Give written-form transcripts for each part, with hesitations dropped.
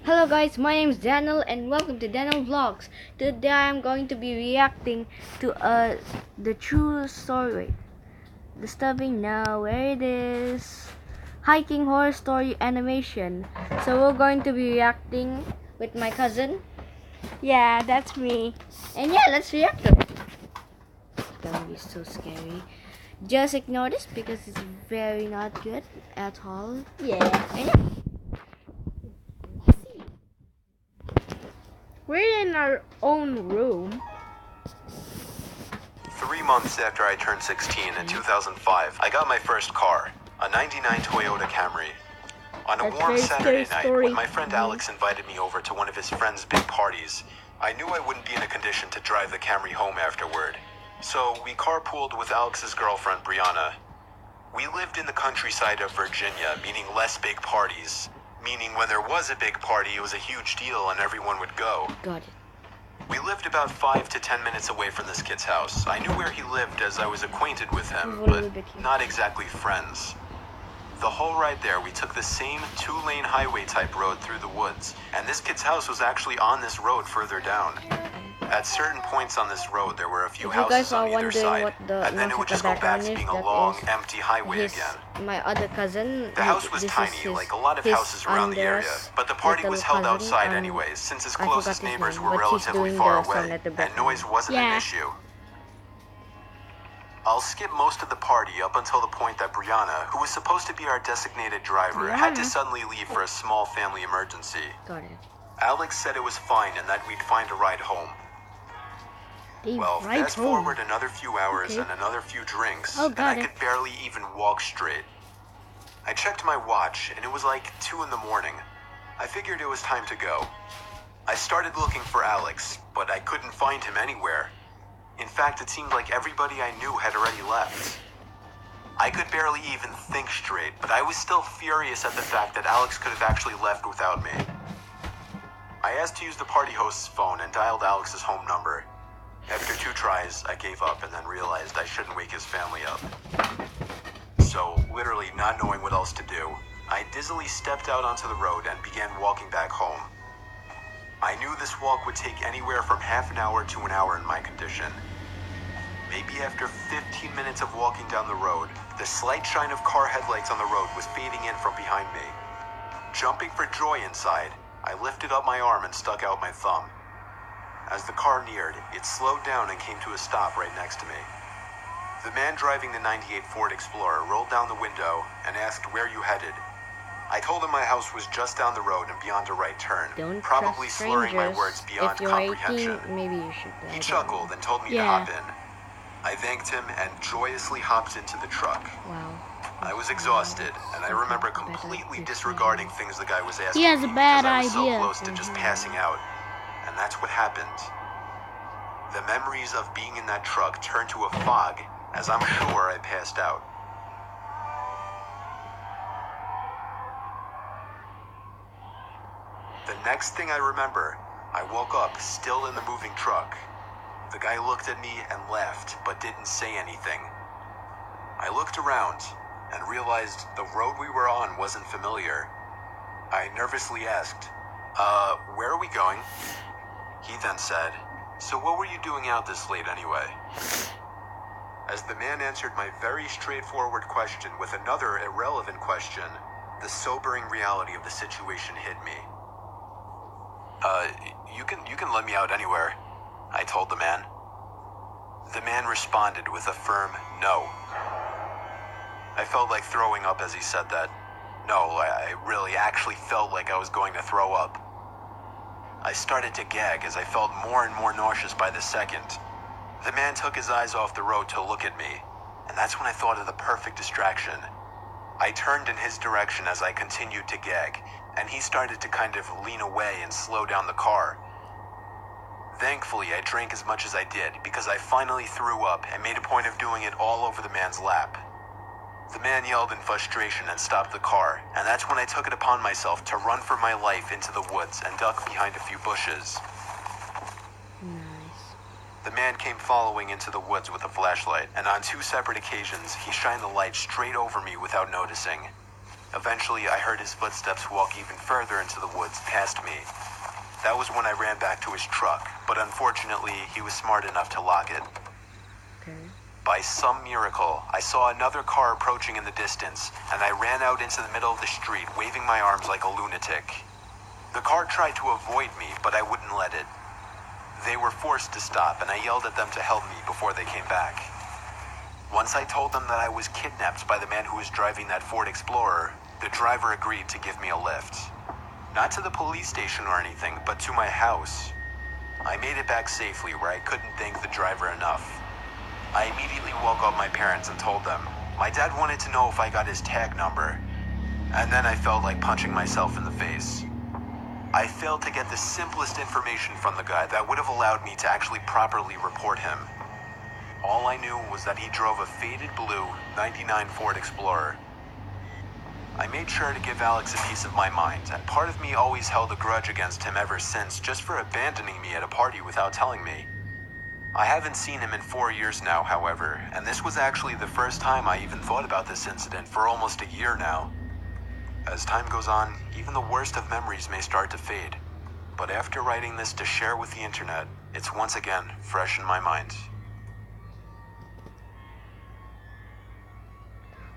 Hello guys, my name is Daniel and welcome to Daniel Vlogs. Today I'm going to be reacting to the true story. Disturbing now, where it is. Hiking horror story animation. So we're going to be reacting with my cousin. Yeah, that's me. And yeah, let's react to it. It's gonna be so scary. Just ignore this because it's very not good at all. Yeah. And yeah. We're in our own room. 3 months after I turned 16 in 2005, I got my first car, a 99 Toyota Camry. On a That's warm very Saturday scary night, story. when my friend Alex invited me over to one of his friend's big parties, I knew I wouldn't be in a condition to drive the Camry home afterward. So we carpooled with Alex's girlfriend, Brianna. We lived in the countryside of Virginia, meaning less big parties. Meaning when there was a big party, it was a huge deal and everyone would go. Got it. We lived about 5 to 10 minutes away from this kid's house. I knew where he lived as I was acquainted with him, but not exactly friends. The whole ride there, we took the same 2-lane highway type road through the woods, and this kid's house was actually on this road further down. At certain points on this road, there were a few houses on either side, and then it would just go back to being a long, empty highway again. My other cousin. The house was tiny, like a lot of houses around the area, but the party was held outside anyways, since his closest neighbors were relatively far away, and noise wasn't an issue. I'll skip most of the party up until the point that Brianna, who was supposed to be our designated driver, had to suddenly leave for a small family emergency. Got it. Alex said it was fine and that we'd find a ride home. Well, fast forward another few hours and another few drinks, and I could barely even walk straight. I checked my watch, and it was like 2 in the morning. I figured it was time to go. I started looking for Alex, but I couldn't find him anywhere. In fact, it seemed like everybody I knew had already left. I could barely even think straight, but I was still furious at the fact that Alex could have actually left without me. I asked to use the party host's phone and dialed Alex's home number. After 2 tries, I gave up and then realized I shouldn't wake his family up. So, literally not knowing what else to do, I dizzily stepped out onto the road and began walking back home. I knew this walk would take anywhere from half an hour to an hour in my condition. Maybe after 15 minutes of walking down the road, the slight shine of car headlights on the road was fading in from behind me. Jumping for joy inside, I lifted up my arm and stuck out my thumb. As the car neared, it slowed down and came to a stop right next to me. The man driving the '98 Ford Explorer rolled down the window and asked where you headed. I told him my house was just down the road and beyond a right turn, probably slurring my words beyond comprehension. 18, maybe you should. He chuckled and told me to hop in. I thanked him and joyously hopped into the truck. Wow. I was exhausted, and I remember completely disregarding things the guy was asking He has a me bad because I was idea. so close to just passing out. And that's what happened. The memories of being in that truck turned to a fog, as I'm sure I passed out. The next thing I remember, I woke up still in the moving truck. The guy looked at me and laughed, but didn't say anything. I looked around and realized the road we were on wasn't familiar. I nervously asked, where are we going? He then said, so what were you doing out this late anyway? As the man answered my very straightforward question with another irrelevant question, the sobering reality of the situation hit me. You can let me out anywhere, I told the man. The man responded with a firm no. I felt like throwing up as he said that. No, I really actually felt like I was going to throw up. I started to gag as I felt more and more nauseous by the second. The man took his eyes off the road to look at me, and that's when I thought of the perfect distraction. I turned in his direction as I continued to gag, and he started to kind of lean away and slow down the car. Thankfully, I drank as much as I did because I finally threw up and made a point of doing it all over the man's lap. The man yelled in frustration and stopped the car, and that's when I took it upon myself to run for my life into the woods and duck behind a few bushes. Nice. The man came following into the woods with a flashlight, and on 2 separate occasions, he shined the light straight over me without noticing. Eventually, I heard his footsteps walk even further into the woods past me. That was when I ran back to his truck, but unfortunately, he was smart enough to lock it. Okay. By some miracle, I saw another car approaching in the distance, and I ran out into the middle of the street, waving my arms like a lunatic. The car tried to avoid me, but I wouldn't let it. They were forced to stop, and I yelled at them to help me before they came back. Once I told them that I was kidnapped by the man who was driving that Ford Explorer, the driver agreed to give me a lift. Not to the police station or anything, but to my house. I made it back safely where I couldn't thank the driver enough. I immediately woke up my parents and told them. My dad wanted to know if I got his tag number, and then I felt like punching myself in the face. I failed to get the simplest information from the guy that would have allowed me to actually properly report him. All I knew was that he drove a faded blue 99 Ford Explorer. I made sure to give Alex a piece of my mind, and part of me always held a grudge against him ever since, just for abandoning me at a party without telling me. I haven't seen him in 4 years now, however, and this was actually the first time I even thought about this incident for almost a year now. As time goes on, even the worst of memories may start to fade. But after writing this to share with the internet, it's once again fresh in my mind.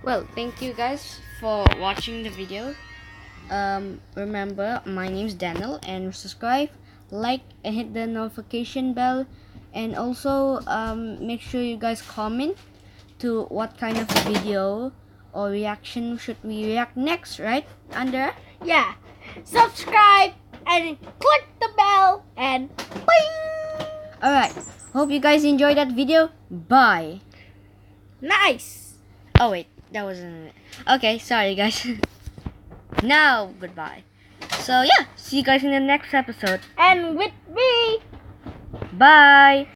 Well, thank you guys for watching the video. Remember, my name's Daniel, and subscribe, like, and hit the notification bell. And also, make sure you guys comment to what kind of video or reaction should we react next, right, Andrea? Yeah. Subscribe and click the bell and bing! Alright, hope you guys enjoyed that video. Bye. Nice. Oh wait, that wasn't it. Okay, sorry guys. Now, goodbye. So yeah, see you guys in the next episode. And with me. Bye.